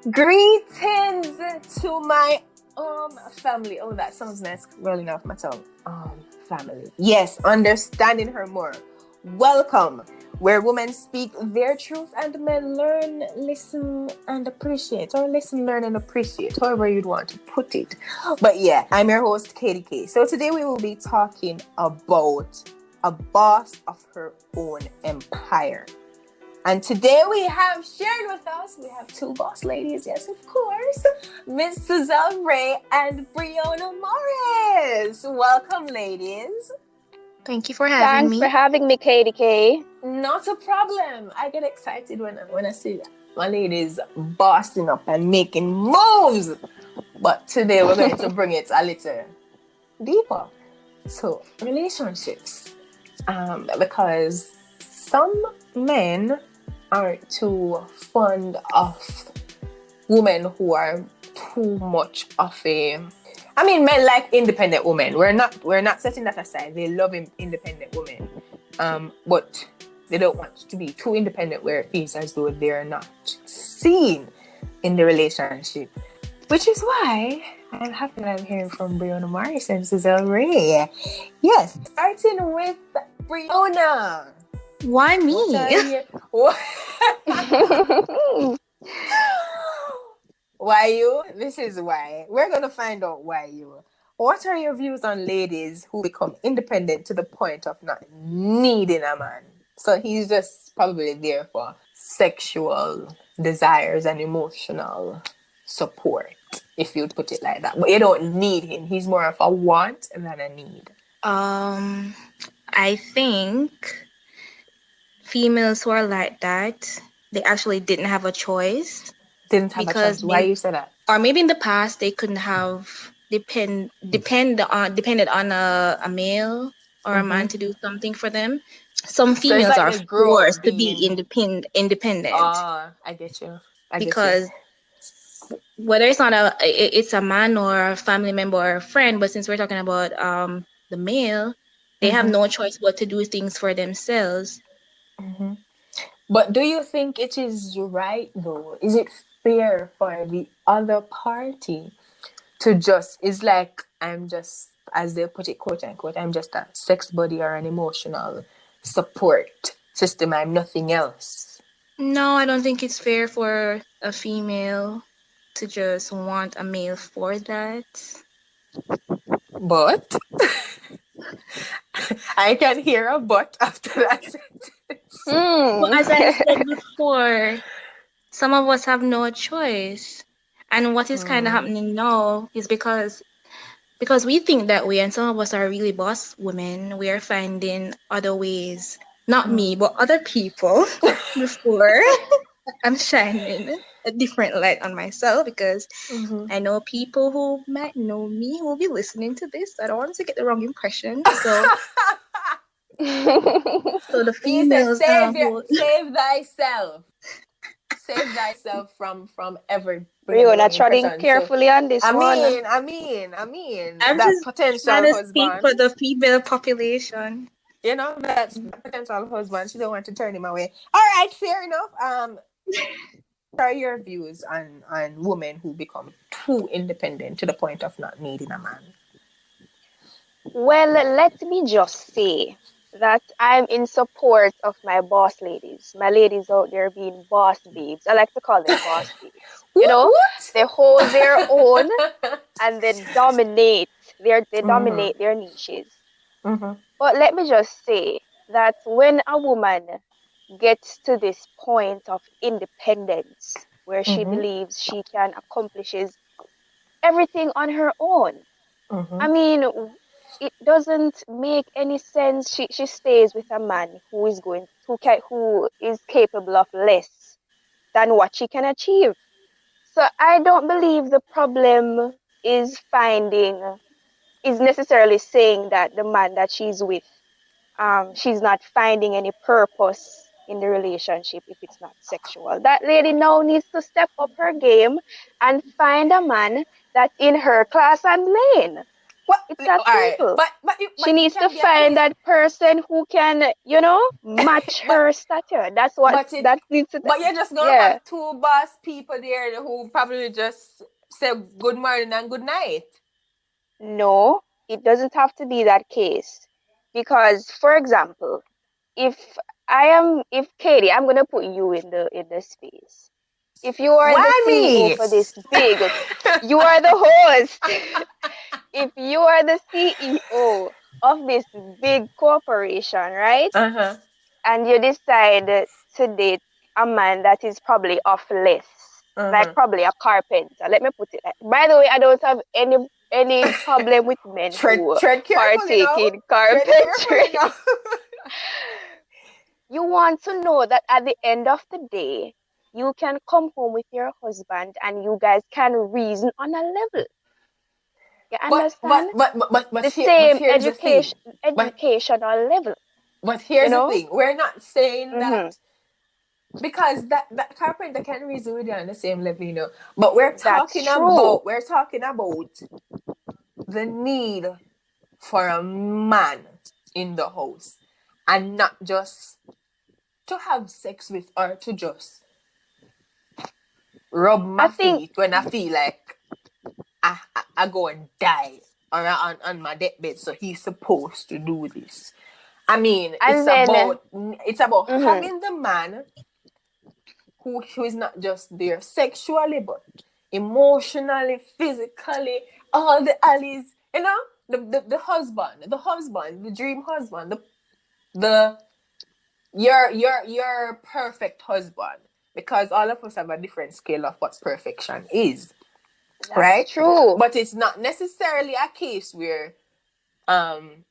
Greetings to my family. Oh, that sounds nice rolling off my tongue. Family. Yes, understanding her more. Welcome, where women speak their truth and men learn, listen, and appreciate. Or listen, learn, and appreciate, however you'd want to put it. But yeah, I'm your host, Katie K. So today we will be talking about a boss of her own empire. And today we have shared with us, we have two boss ladies, yes, of course, Miss Suzelle Ray and Brianna Morris. Welcome, ladies. Thank you for having me. Thanks for having me, Katie K. Not a problem. I get excited when I see that my ladies bossing up and making moves. But today we're going to bring it a little deeper. So, relationships. Because some men aren't too fond of women who are too much of a... I mean, men like independent women. We're not setting that aside. They love independent women. But they don't want to be too independent where it feels as though they're not seen in the relationship. Which is why I'm happy that I'm hearing from Brianna Morris and Suzelle Ray. Yes, starting with Brianna. Why me? Why you? This is why. We're going to find out why you. What are your views on ladies who become independent to the point of not needing a man? So he's just probably there for sexual desires and emotional support, if you'd put it like that. But you don't need him. He's more of a want than a need. I think females who are like that, they actually didn't have a choice. Didn't have a choice. Why you say that? Or maybe in the past they couldn't have depended on a male or a man to do something for them. Some females are forced to be independent. Oh, I get you. Because whether it's a man or a family member or a friend, but since we're talking about the male, they have no choice but to do things for themselves. Mm-hmm. But do you think it is right though? Is it fair for the other party to it's like, I'm just, as they put it, quote unquote, I'm just a sex buddy or an emotional support system, I'm nothing else? No, I don't think it's fair for a female to just want a male for that. But I can hear a but after that sentence. Well, as I said before, some of us have no choice. And what is kind of happening now is because we think that way, and some of us are really boss women, we are finding other ways, not me, but other people before I'm shining a different light on myself, because I know people who might know me who will be listening to this. I don't want to get the wrong impression. So so the females save thyself. Save thyself from ever. We're not treading carefully on this I one. mean, I'm that just potential trying to husband. speak for the female population. You know, that's potential husband. She don't want to turn him away. All right, fair enough. What are your views on women who become too independent to the point of not needing a man? Well, let me just say that I'm in support of my boss ladies. My ladies out there being boss babes. I like to call them boss babes. You know, they hold their own and they dominate. They dominate their niches. But let me just say that when a woman gets to this point of independence, where she believes she can accomplish everything on her own, I mean, it doesn't make any sense. She stays with a man who is capable of less than what she can achieve. So I don't believe the problem is necessarily saying that the man that she's with, she's not finding any purpose in the relationship if it's not sexual. That lady now needs to step up her game and find a man that's in her class and lane. What? It's that All right, simple. She but it needs to can be a find case. that person who can, match But her stature. That's what but it that needs to. but you're just gonna Yeah. have two boss people there who probably just say good morning and good night. No, it doesn't have to be that case. Because, for example, if Katie, I'm gonna put you in the space. If you are the Why CEO me? for this big, you are the host. If you are the CEO of this big corporation, right? Uh-huh. And you decide to date a man that is probably off less, like Uh-huh. probably a carpenter. Let me put it. By the way, I don't have any problem with men who Tread carefully partake now. in Tread carpentry. carefully now. You want to know that at the end of the day, you can come home with your husband and you guys can reason on a level. You but but understand? but but but but, The here, but same here's the thing. But educational level, but you here's the know? thing. We're not saying Mm-hmm. that because that carpenter can reason with you on the same level, But we're That's talking true. about the need for a man in the house, and not just to have sex with or to just rub I my think, feet when I feel like I go and die or on my deathbed. So he's supposed to do this. I mean, and then, it's about mm-hmm, having the man who is not just there sexually, but emotionally, physically, all the alleys, the dream husband, the your perfect husband, because all of us have a different scale of what perfection is, that's right? true. But it's not necessarily a case where um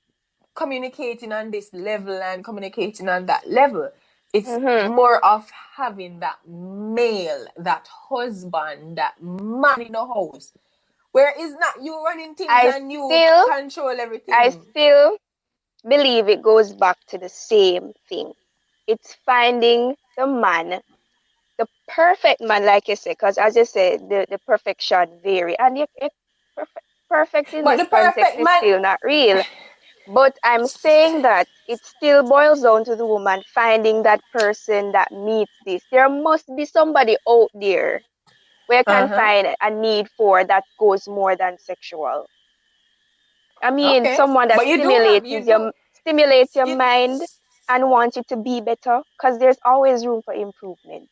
communicating on this level and communicating on that level. It's Mm-hmm. more of having that male, that husband, that man in the house, where it's not you running things I and you still, control I everything. still believe it goes back to the same thing. It's finding the man, the perfect man, like you say, because as you said, the perfection vary, and perfect in But this the context perfect is man, still not real. But I'm saying that it still boils down to the woman finding that person that meets this. There must be somebody out there where you can uh-huh. find a need for that goes more than sexual. I mean, Okay. someone that But stimulates your you mind and wants you to be better, because there's always room for improvement.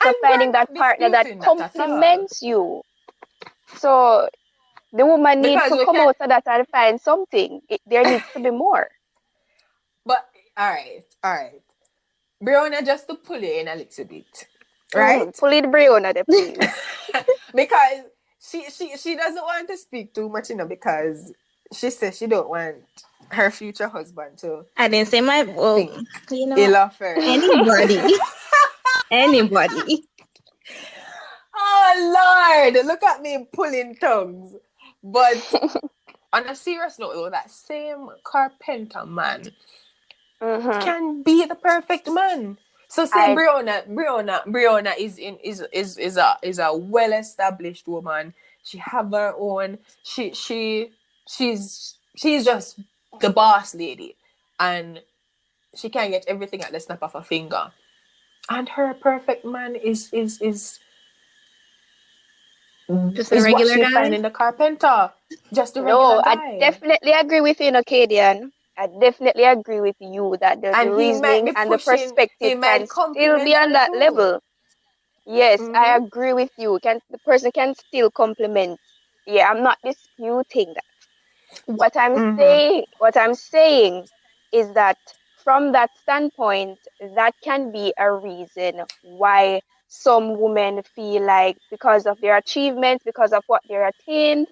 So and we're finding that not partner that disputing that at all. complements you. So the woman need Because to we come can out of that and find something. There needs to be more. but all right. Brianna, just to pull you in a little bit. Right? Pull it Brianna there, please. Because she doesn't want to speak too much, because she says she don't want her future husband to I didn't say my, well, think you know, ill of her. anybody, anybody. Oh Lord, look at me pulling tongues. But on a serious note, though, that same carpenter man hmm can be the perfect man. So say I Brianna is a well established woman. She have her own. She's just the boss lady, and she can get everything at the snap of a finger. And her perfect man Just a is what regular she guy. find in the carpenter, just a regular no, I guy, definitely agree with you, Acadian. I definitely agree with you that the and he might reasoning be and the pushing. He perspective can might still be compliment on her that too. level. Yes, I Mm-hmm. agree with you. The person can still compliment. Yeah, I'm not disputing that. Mm-hmm. What I'm saying is that from that standpoint, that can be a reason why some women feel like because of their achievements, because of what they're attained,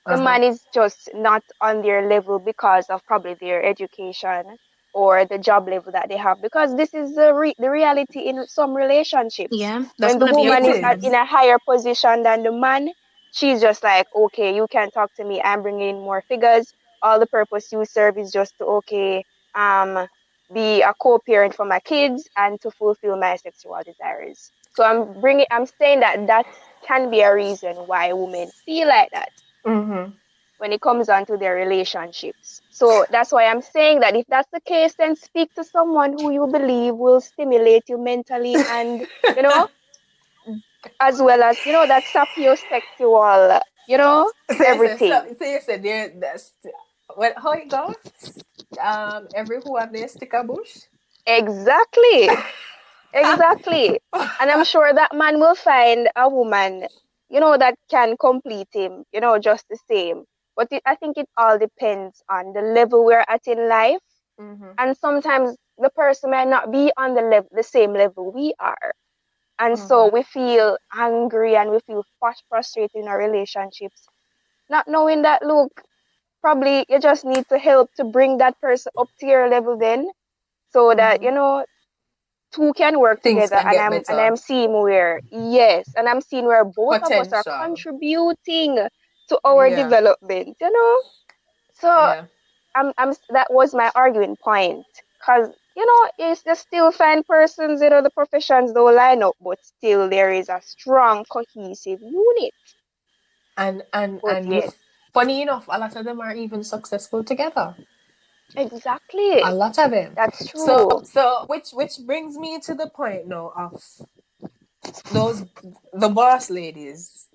the Uh-huh. man is just not on their level because of probably their education or the job level that they have. Because this is the reality in some relationships. Yeah, that's When the gonna be woman It is important. in is. a higher position than the man, she's just like, okay, you can talk to me. I'm bringing in more figures. All the purpose you serve is just to, okay, um, be a co-parent for my kids and to fulfill my sexual desires. So I'm saying that that can be a reason why women feel like that. Mm-hmm. when it comes on to their relationships. So that's why I'm saying that if that's the case, then speak to someone who you believe will stimulate you mentally and, you know, as well as, you know, that sapiosexual, you know, everything. So you said there that's well how it goes? Every who have their sticker bush. Exactly. Exactly. And I'm sure that man will find a woman, you know, that can complete him, you know, just the same. But I think it all depends on the level we're at in life. Mm-hmm. And sometimes the person might not be on the same level we are. And so Mm-hmm. we feel angry and we feel frustrated in our relationships, not knowing that, look, probably you just need to help to bring that person up to your level then, so that, Mm-hmm. you know, two can work Things together, can get and better. I'm seeing where, yes, and I'm seeing where both of us are Potential. contributing to our Yeah. development, you know. So Yeah. I'm that was my arguing point, because, you know, it's just still find persons, you know, the professions don't line up, but still there is a strong cohesive unit. But And you yes, funny enough, a lot of them are even successful together. A exactly, lot of them. that's So true. which brings me to the point now of those the boss ladies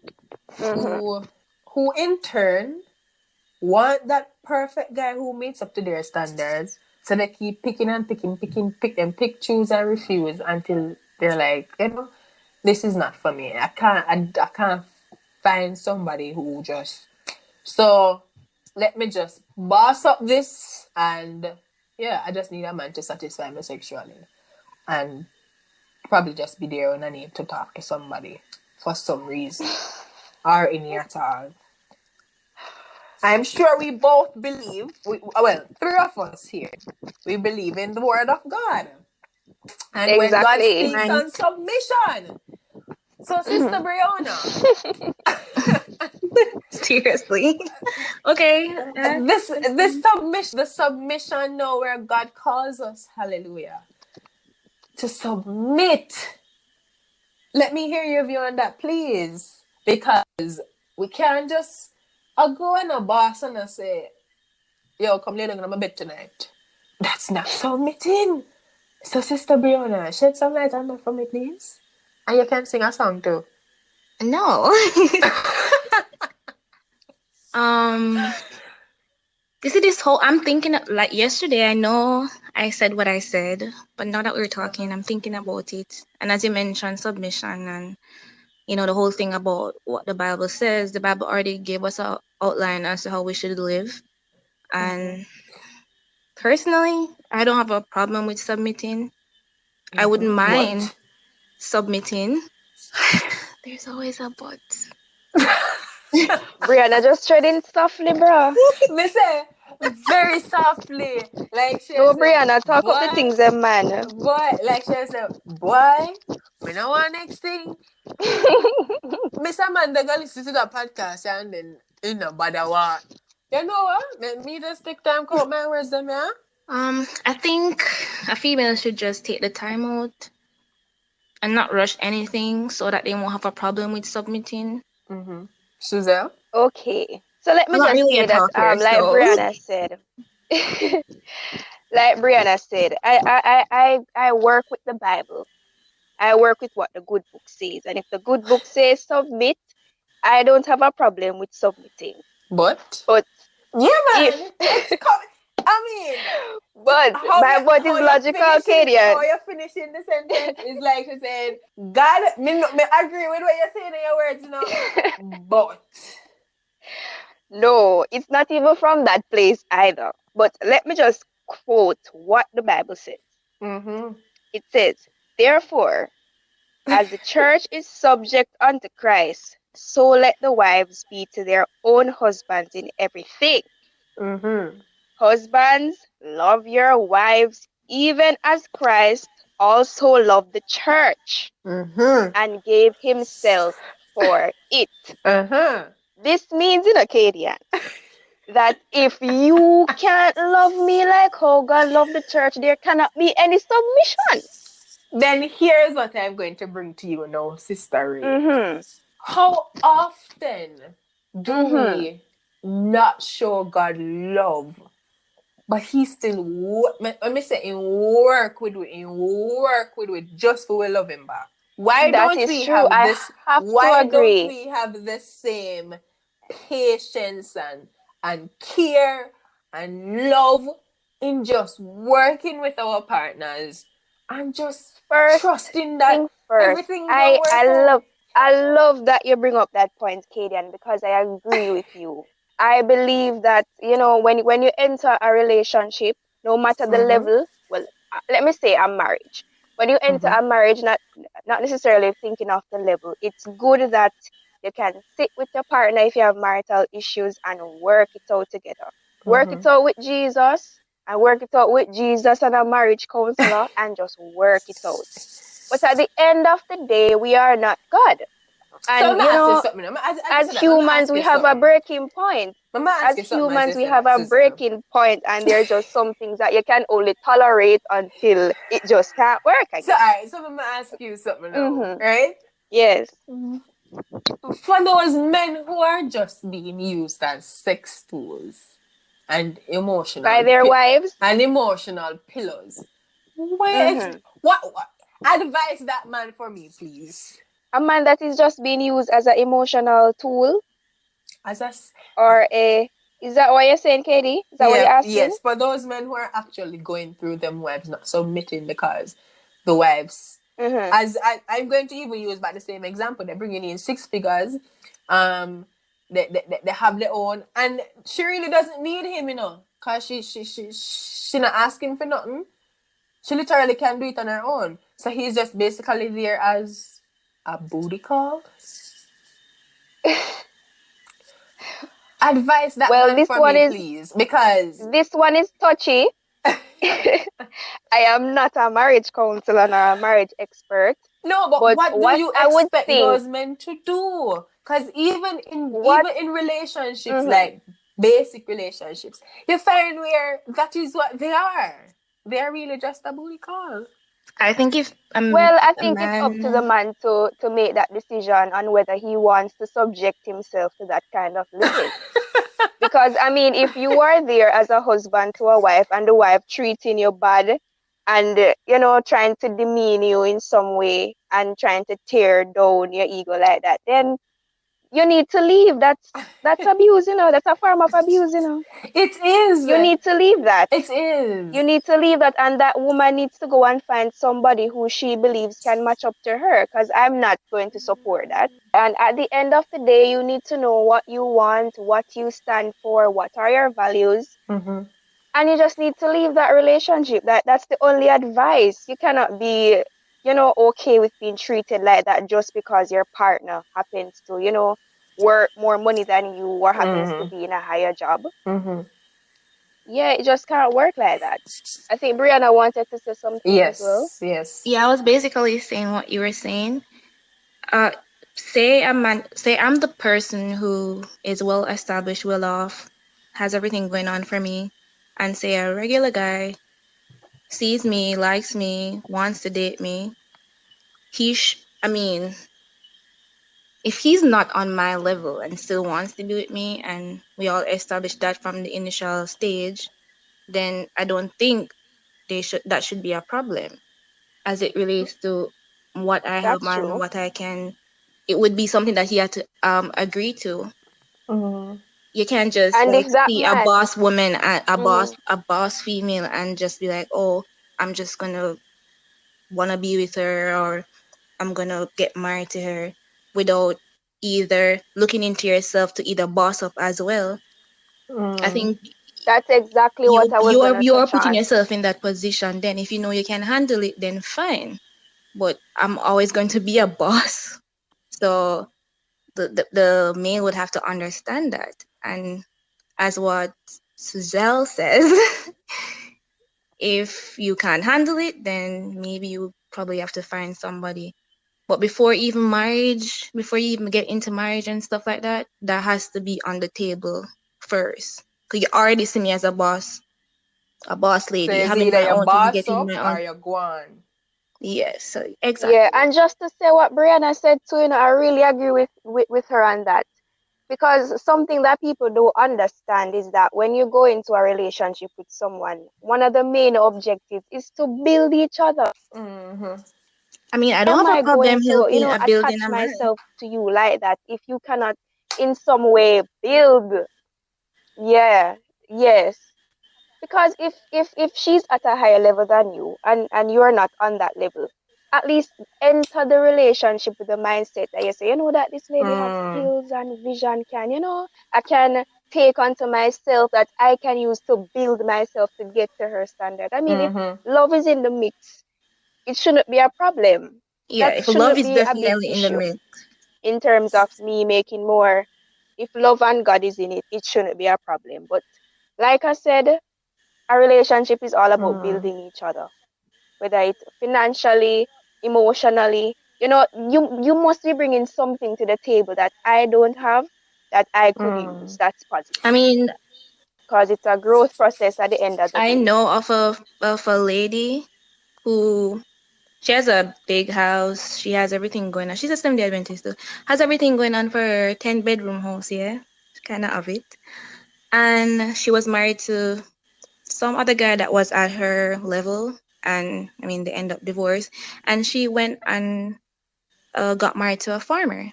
Mm-hmm. who in turn want that perfect guy who meets up to their standards. So they keep picking and picking, pick, choose and refuse until they're like, this is not for me. I can't find somebody who just so let me just boss up this and yeah, I just need a man to satisfy me sexually and probably just be there when I need to talk to somebody for some reason or any at all. I'm sure we both believe, well, three of us here, we believe in the word of God. And when God Exactly. speaks Right. on submission, so Sister Brianna, Seriously. Okay. the submission now where God calls us, hallelujah, to submit. Let me hear your view on that, please. Because we can't just go in a boss and I say, yo, come lay down on my bed tonight. That's not submitting. So, Sister Brianna, shed some light on that for me, please. And you can sing a song too. No. um. This is this whole. I'm thinking like yesterday. I know I said what I said, but now that we're talking, I'm thinking about it. And as you mentioned, submission and the whole thing about what the Bible says. The Bible already gave us a outline as to how we should live. Mm-hmm. And personally, I don't have a problem with submitting. I wouldn't Mm-hmm. mind But submitting. There's always a but. Brianna just treading softly, bro. me say very softly, like she No, said, Brianna, talk up the boy, things, man. like she said, boy, me know one next thing. Miss Amanda go listen to the podcast and then bother what. You know what? Let me just take time count my words them, yeah? I think a female should just take the time out and not rush anything so that they won't have a problem with submitting. Mm-hmm. Suzelle? Okay. So let I'm me not just really a say that, talker, like so Brianna said, like Brianna said, I work with the Bible. I work with what the good book says. And if the good book says submit, I don't have a problem with submitting. But But yeah, if man, it's coming. I mean, but my but is logical, how Kadian. you finishing the sentence is like she said, God, me agree with what you're saying in your words, But No, it's not even from that place either. But let me just quote what the Bible says. mm-hmm. It says, therefore, as the church is subject unto Christ, so let the wives be to their own husbands in everything. Mm-hmm. Husbands, love your wives, even as Christ also loved the church Mm-hmm. and gave himself for it. Uh-huh. This means in Acadian that if you can't love me like how God loved the church, there cannot be any submission. Then here's what I'm going to bring to you now, Sister Ray. Mm-hmm. How often do Mm-hmm. we not show God love, but he still let me say in work with it just for we love him back. Why That don't is we true. have I this? have to Why don't agree. we have the same patience and care and love in just working with our partners and just First trusting that thing first, everything gonna I work I out? love I love that you bring up that point, Kadian, because I agree with you. I believe that, when you enter a relationship, no matter the Mm-hmm. level, well, let me say a marriage. When you enter Mm-hmm. a marriage, not necessarily thinking of the level, it's good that you can sit with your partner if you have marital issues and work it out together. Work Mm-hmm. it out with Jesus, and work it out with Jesus and a marriage counselor, and just work it out. But at the end of the day, we are not God. So I'm And, gonna ask you something. As you as said that, I'm gonna humans, ask we you have a something. breaking point. I'm gonna ask As you something as you humans, we said have that, a sister. breaking point, and there's just some things that you can only tolerate until it just can't work So again. alright, so I'm gonna ask you something now, Mm-hmm. right? Yes. For those men who are just being used as sex tools and By their wives. emotional pillows, Mm-hmm. what advise that man for me, please? A man that is just being used as an emotional tool, As a s- or a. Is that what you're saying, Katie? Is that what yeah, you're asking? yes, for those men who are actually going through them wives not submitting because the wives, Mm-hmm. as I'm going to even use by the same example, they're bringing in six figures, um, they have their own, and she really doesn't need him, cause she not asking for nothing. She literally can do it on her own. So he's just basically there as a booty call. Advise that Well, man this for one me, is please, because this one is touchy. I am not a marriage counselor nor a marriage expert, no, but but what do what you I would expect think, those men to do? Because even in what, even in relationships, hmm like basic relationships, you find where that is what they are. They are really just a booty call. I think if well, I a think it's up to the man, man to make that decision on whether he wants to subject himself to that kind of living. Because, I mean, if you are there as a husband to a wife and the wife treating you bad and, trying to demean you in some way and trying to tear down your ego like that, then you need to leave. That's abuse, That's a form of abuse, It is. You need to leave that. It is. You need to leave that, and that woman needs to go and find somebody who she believes can match up to her, because I'm not going to support that. And at the end of the day, you need to know what you want, what you stand for, what are your values, Mm-hmm. and you just need to leave that relationship. That's the only advice. You cannot be, okay with being treated like that just because your partner happens to, work more money than you or happens to Mm-hmm. be in a higher job. Mm-hmm. Yeah, it just can't work like that. I think Brianna wanted to say something as well. Yes. Yes. yeah, I was basically saying what you were saying. Uh, say I'm the person who is well established, well off, has everything going on for me, and say a regular guy sees me, likes me, wants to date me. I mean, if he's not on my level and still wants to be with me, and we all established that from the initial stage, then I don't think that should be a problem as it relates to what I have That's and true. what I can. It would be something that he had to agree to. Mm-hmm. You can't just And like if that see a man, boss woman and hmm a boss female and just be like, oh, I'm just gonna wanna be with her, or I'm gonna get married to her, without either looking into yourself to either boss up as well. I Mm. think that's exactly what I was gonna you are touch putting on. yourself in that position. Then if you know you can handle it, then fine. But I'm always going to be a boss. So the male would have to understand that. And as what Suzelle says, if you can't handle it, then maybe you probably have to find somebody. But before you even get into marriage and stuff like that, that has to be on the table first. Because you already see me as a boss So lady, it's having either my you own thing, boss getting up my or own. you go on. Yes, so Yeah, exactly. and just to say what Brianna said too, I really agree with her on that. Because something that people don't understand is that when you go into a relationship with someone, one of the main objectives is to build each other. Mm-hmm. I mean, I Why don't am have a I going problem to, helping a building attach a man. myself to you like that if you cannot in some way build? Yeah, yes. Because if she's at a higher level than you and you're not on that level, at least enter the relationship with the mindset that you say, that this lady have Mm. skills and vision, I can take onto myself that I can use to build myself to get to her standard. I mean, if Mm-hmm. love is in the mix, it shouldn't be a problem. Yeah, That if love shouldn't is be a big definitely in the issue mix. in terms of me making more. If love and God is in it, it shouldn't be a problem. But like I said, a relationship is all about Mm. building each other, whether it's financially, emotionally. You must be bringing something to the table that I don't have, that I could use. Mm. That's positive I mean, because it's a growth process at the end of the I day. know of a lady who she has a big house. She has everything going on. She's a Seventh-day Adventist too. Has everything going on for her 10-bedroom house, yeah? Kind of it. And she was married to some other guy that was at her level. And I mean, they end up divorced. And she went and got married to a farmer.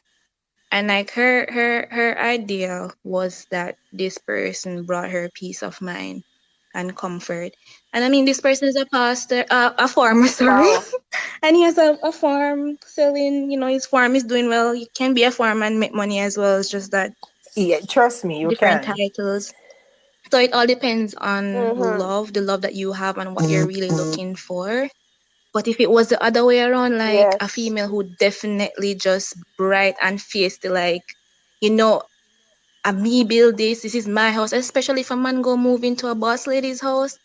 And like her idea was that this person brought her peace of mind and comfort. And I mean, this person is a pastor, a farmer, sorry. Wow. And he has a farm selling, his farm is doing well. You can be a farmer and make money as well. It's just that Yeah, trust me, you different can. titles. So it all depends on Mhm. the love that you have and what you're really looking for. But if it was the other way around, like a Yes. female who definitely just bright and feisty, like, you know, me build this is my house, especially if a man go move into a boss lady's house,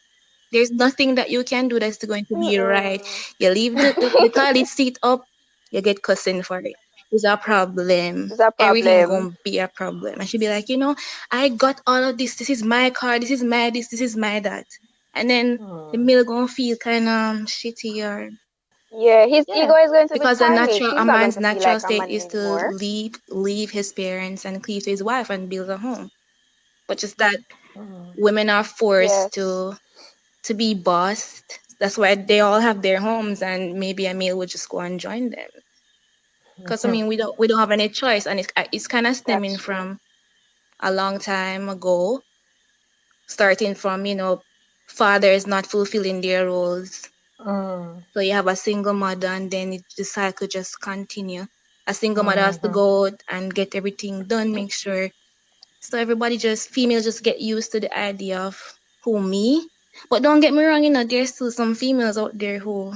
there's nothing that you can do that's going to be right. Mm-mm. You leave the toilet seat up, you get cussing for it. It's a problem. It's a Everything problem. gonna be a problem. And she'd be like, I got all of this. This is my car. This is my this. This is my that. And then the Mm. male gonna feel kind of shitty or Yeah, his yeah, ego is going to be because tarnished. a He's not going man's to feel like natural a state man is to anymore. leave his parents and cleave to his wife and build a home. But just that Mm. women are forced Yes. to be bossed. That's why they all have their homes, and maybe a male would just go and join them. Because I Mhm. mean, we don't have any choice, and it's kind of stemming That's true. from a long time ago, starting from fathers not fulfilling their roles. Mm. So you have a single mother, and then the cycle just continue. A single mother has to Mhm. go out and get everything done, make sure. So everybody females just get used to the idea of who me. But don't get me wrong, there's still some females out there who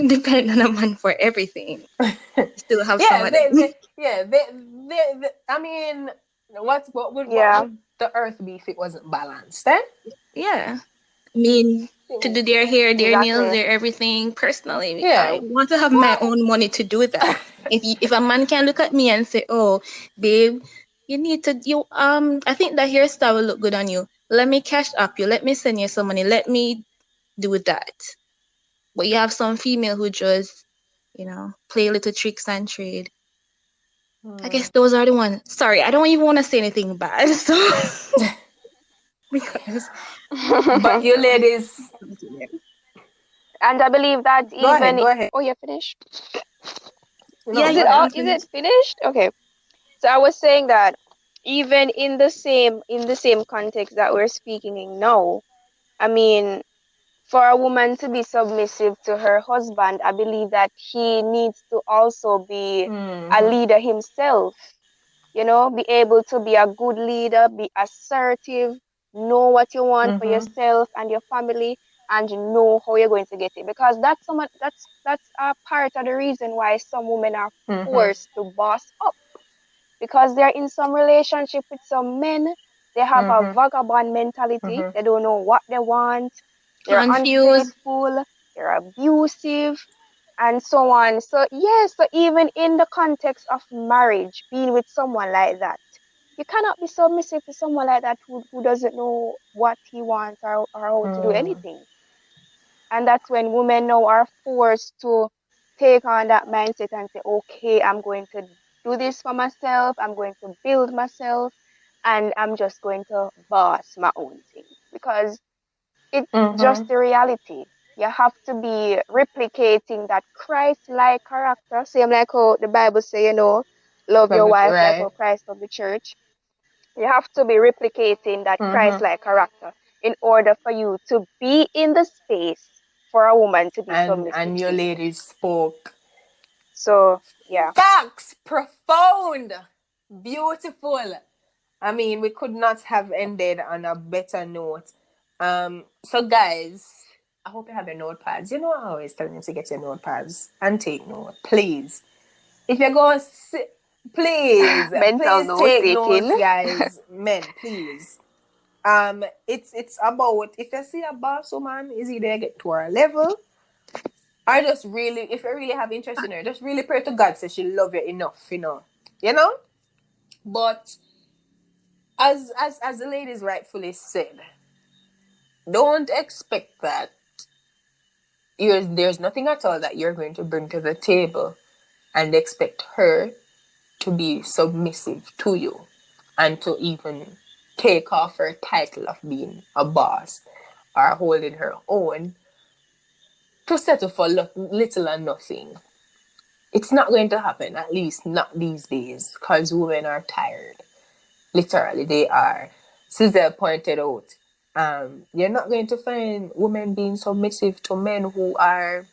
depend on a man for everything. Still have some Yeah, of them. I mean, what Yeah. would the earth be if it wasn't balanced? Eh? Yeah. I mean, to do their hair, their nails, Exactly. their everything. Personally, Yeah. I want to have my own money to do that. If a man can look at me and say, "Oh, babe, you need to I think that hairstyle will look good on you. Let me cash up you. Let me send you some money. Let me do that." But you have some female who just, play little tricks and trade. I Hmm. guess those are the ones. Sorry, I don't even want to say anything bad. So because But you ladies, And I believe that go ahead, even go ahead. oh, you're finished. yeah, No, Is go it yeah, ahead. all? I'm Is it finished. finished? Okay. So I was saying that even in the same context that we're speaking in now, I mean, for a woman to be submissive to her husband, I believe that he needs to also be a Mhm. leader himself. Be able to be a good leader, be assertive, know what you want for Mhm. yourself and your family, and you know how you're going to get it. Because that's a part of the reason why some women are Mhm. forced to boss up because they're in some relationship with some men. They have a Mhm. vagabond mentality. Mhm. They don't know what they want. They're Confused. unfaithful. They're abusive, and so on. So yes, so even in the context of marriage, being with someone like that, you cannot be submissive to someone like that who doesn't know what he wants or how to do Mm. anything. And that's when women now are forced to take on that mindset and say, okay, I'm going to do this for myself. I'm going to build myself, and I'm just going to boss my own thing because it's just the reality. You have to be replicating that Christ-like character. Same like how the Bible say, love your wife like how Christ loved the church. You have to be replicating that Christ-like character in order for you to be in the space for a woman to be submissive And your to you. ladies spoke. So, yeah. Facts! Profound! Beautiful! I mean, we could not have ended on a better note. So guys, I hope you have your notepads. You know I always tell you to get your notepads and take note, please. If you're going to please Mental take note-taking. notes, guys. Men, please. It's about if you see a boss woman, is either you get to her level, or just really, if you really have interest in her, just really pray to God so she love you enough, you know. But as the ladies rightfully said, don't expect that there's nothing at all that you're going to bring to the table and expect her to be submissive to you and to even take off her title of being a boss or holding her own to settle for little and nothing. It's not going to happen, at least not these days, because women are tired. Literally, they are. Cizelle pointed out, you're not going to find women being submissive to men who are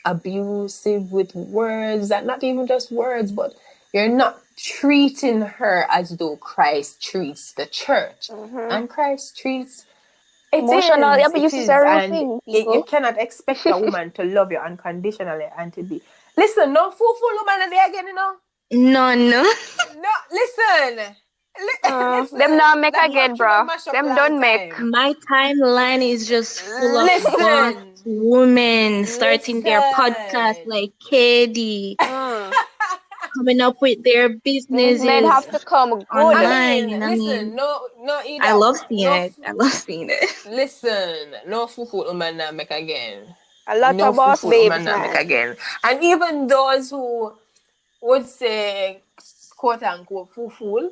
abusive with words, and not even just words, but you're not treating her as though Christ treats the church. And Christ treats Emotional abuse is a real and thing, you people. cannot expect a woman to love you unconditionally and to be. Listen, no fool woman are there again, None. No, listen. Listen. Them not make That again, country don't bro. mash up Them long don't make. time. My timeline is just full of boss Listen. women starting their podcast Listen. like Katie, coming up with their These men businesses have to come good. I mean, online. I listen, mean, no, I either. love seeing No, it. I love seeing it. listen, no fufu woman not make again. A lot No of boss fufu woman babes, not make man. again. And even those who would say, quote unquote, fufu,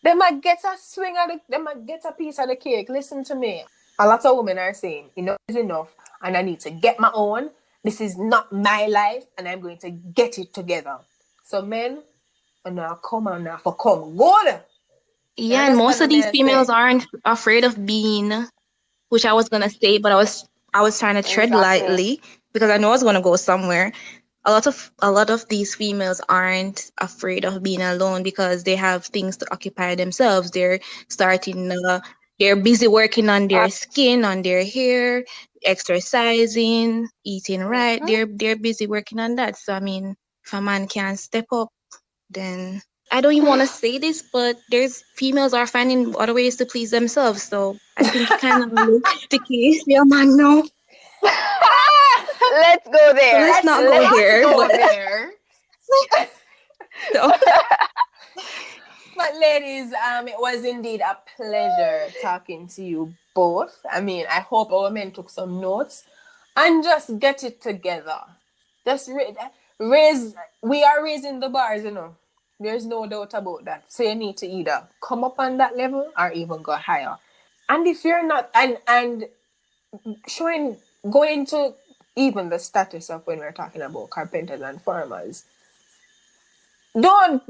they might get a swing of they might get a piece of the cake. Listen to me. A lot of women are saying, enough is enough, and I need to get my own. This is not my life, and I'm going to get it together. So men, and now come on now for come good. You Yeah, and most understand of what these I females say? aren't afraid of being, which I was gonna say, but I was trying to tread Exactly. lightly because I know I was gonna go somewhere. A lot of these females aren't afraid of being alone because they have things to occupy themselves. They're busy working on their Facts. skin, on their hair, exercising, eating right. Mm-hmm. They're busy working on that. So I mean, if a man can't step up, then I don't even want to say this, but there's females are finding other ways to please themselves. So I think it kind of the case. Yeah, man, no. Let's go So there. let's not go Let's there. go But there. so, But ladies, it was indeed a pleasure talking to you both. I mean, I hope our men took some notes and just get it together. Just raise. We are raising the bars, There's no doubt about that. So you need to either come up on that level or even go higher. And if you're not, and showing going to even the status of when we're talking about carpenters and farmers, don't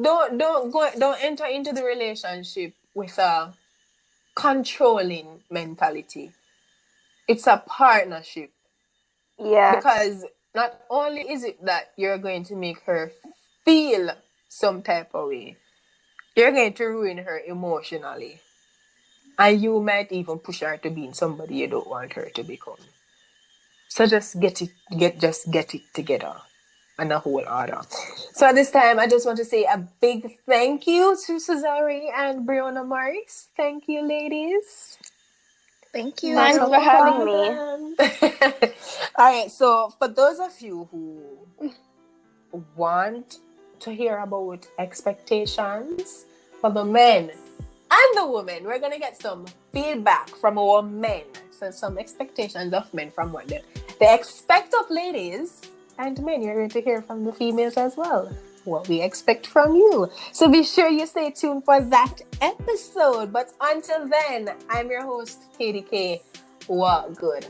enter into the relationship with a controlling mentality. It's a partnership, Yes. because not only is it that you're going to make her feel some type of way, you're going to ruin her emotionally, and you might even push her to being somebody you don't want her to become. So just get it together and a whole order. So at this time, I just want to say a big thank you to Cesare and Brianna Morris. Thank you, ladies. thank you. Not Thanks a for having me. problem. All right. So for those of you who want to hear about expectations for the men and the women, we're gonna get some feedback from our men. So some expectations of men from what they expect of ladies, and men, you're going to hear from the females as well. what we expect from you. So be sure you stay tuned for that episode. But until then, I'm your host, KDK. What good?